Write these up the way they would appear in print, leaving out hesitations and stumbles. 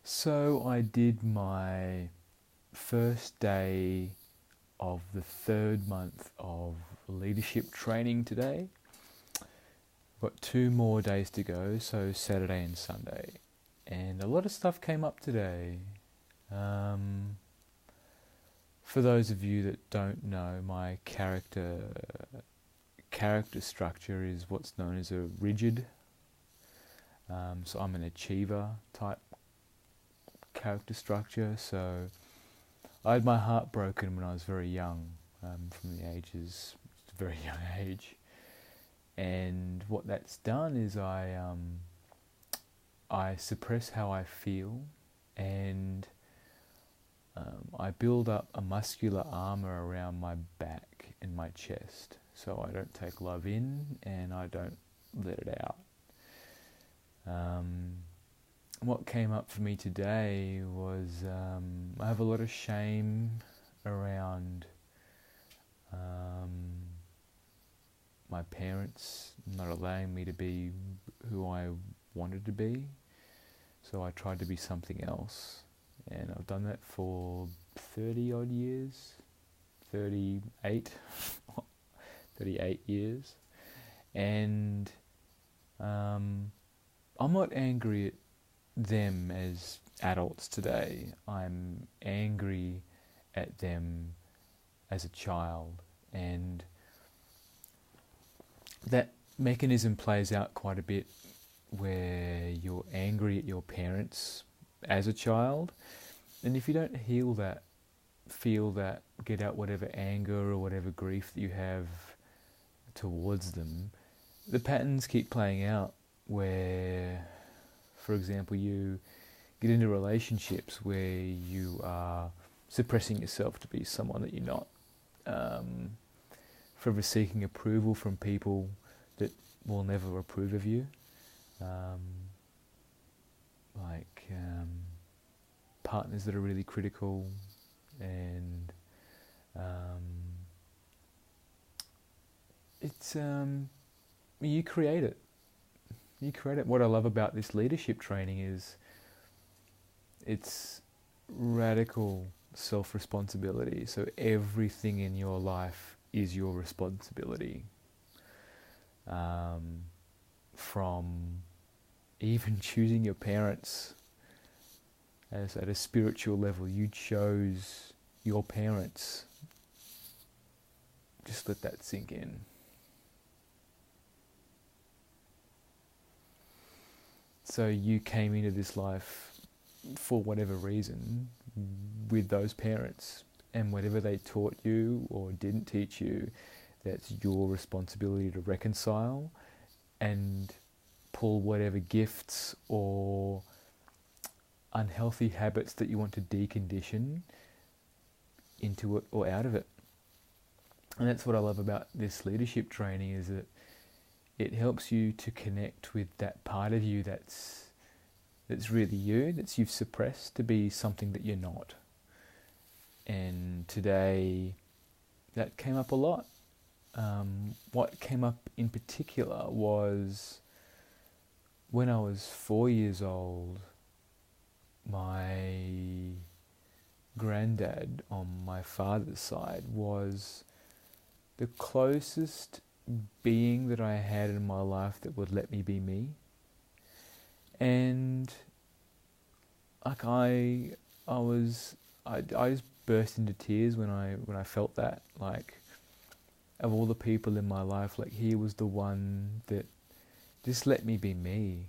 So I did my first day of the third month of leadership training today. Got 2 more days to go, so Saturday and Sunday. And a lot of stuff came up today. For those of you that don't know, my character structure is what's known as a rigid. So I'm an achiever type character structure. So I had my heart broken when I was very young, from the ages, very young age. And what that's done is I suppress how I feel, and I build up a muscular armor around my back and my chest, so I don't take love in and I don't let it out. What came up for me today was I have a lot of shame around my parents not allowing me to be who I wanted to be, so I tried to be something else, and I've done that for 30 odd years, 38 years, and I'm not angry at them as adults today. I'm angry at them as a child, and that mechanism plays out quite a bit where you're angry at your parents as a child, and if you don't heal that, feel that, get out whatever anger or whatever grief that you have towards them, the patterns keep playing out where, for example, you get into relationships where you are suppressing yourself to be someone that you're not, forever seeking approval from people that will never approve of you, like partners that are really critical, and it's you create it. You create it. What I love about this leadership training is it's radical self-responsibility. So everything in your life is your responsibility. From even choosing your parents, as at a spiritual level, you chose your parents. Just let that sink in. So you came into this life for whatever reason with those parents, and whatever they taught you or didn't teach you, that's your responsibility to reconcile and pull whatever gifts or unhealthy habits that you want to decondition into it or out of it. And that's what I love about this leadership training, is that it helps you to connect with that part of you that's really you, that's you've suppressed to be something that you're not. And today that came up a lot. What came up in particular was when I was 4 years old, my granddad on my father's side was the closest being that I had in my life that would let me be me. And like I just burst into tears when I felt that. Like, of all the people in my life, like, he was the one that just let me be me,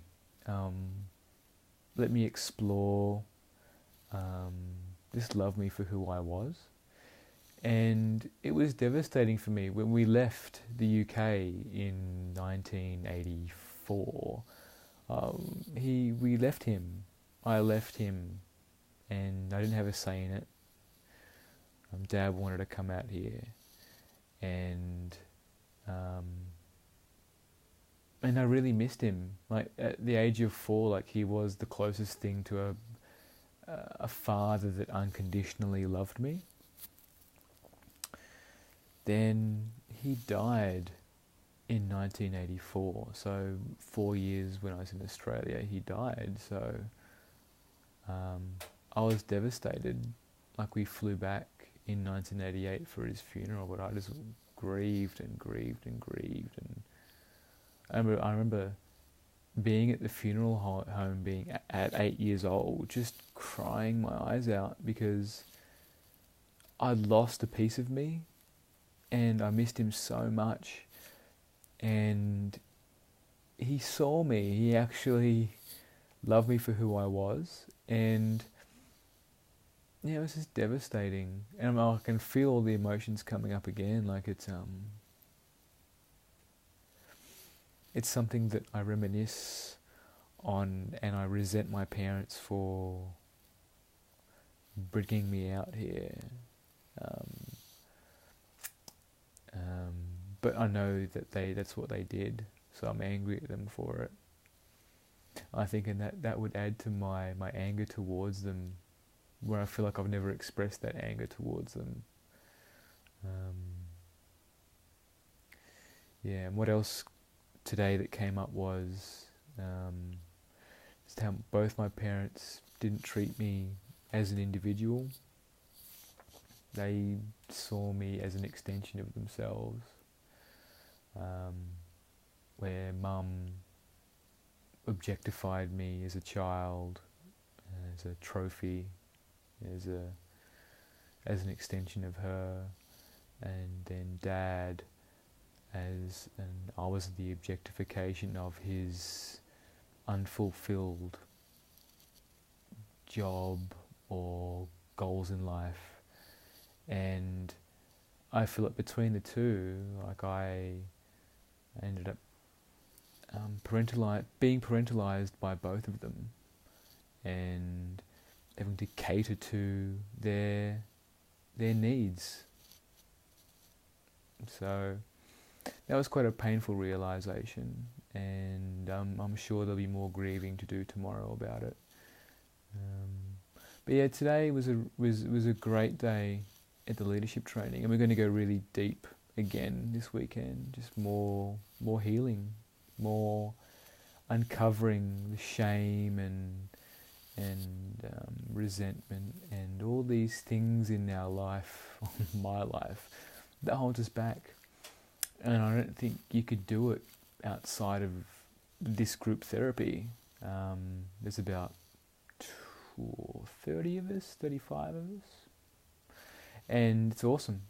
let me explore, just love me for who I was. And it was devastating for me when we left the UK in 1984. We left him. I left him, and I didn't have a say in it. Dad wanted to come out here, and I really missed him. Like, at the age of 4, like, he was the closest thing to a father that unconditionally loved me. Then he died in 1984, so 4 years when I was in Australia, he died. So I was devastated. Like, we flew back in 1988 for his funeral, but I just grieved and grieved and grieved. And I remember being at the funeral home, being at 8 years old, just crying my eyes out because I'd lost a piece of me and I missed him so much. And he saw me. He actually loved me for who I was. And yeah, it was just devastating. And I can feel all the emotions coming up again. Like, it's something that I reminisce on, and I resent my parents for bringing me out here. But I know that that's what they did, so I'm angry at them for it. I think, and that would add to my anger towards them, where I feel like I've never expressed that anger towards them. And what else today that came up was just how both my parents didn't treat me as an individual. They saw me as an extension of themselves, where Mum objectified me as a child, as a trophy, as an extension of her, and then Dad and I was the objectification of his unfulfilled job or goals in life. And I feel like between the two, like, I ended up being parentalized by both of them, and having to cater to their needs. So that was quite a painful realization, and I'm sure there'll be more grieving to do tomorrow about it. But yeah, today was a great day at the leadership training, and we're going to go really deep again this weekend. Just more healing, more uncovering the shame and resentment and all these things in our life, my life, that holds us back. And I don't think you could do it outside of this group therapy. There's about 30 of us, 35 of us. And it's awesome.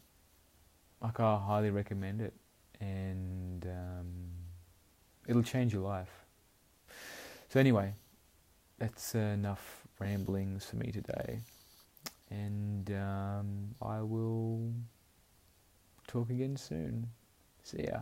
Like, I highly recommend it. And it'll change your life. So anyway, that's enough ramblings for me today. And I will talk again soon. See ya.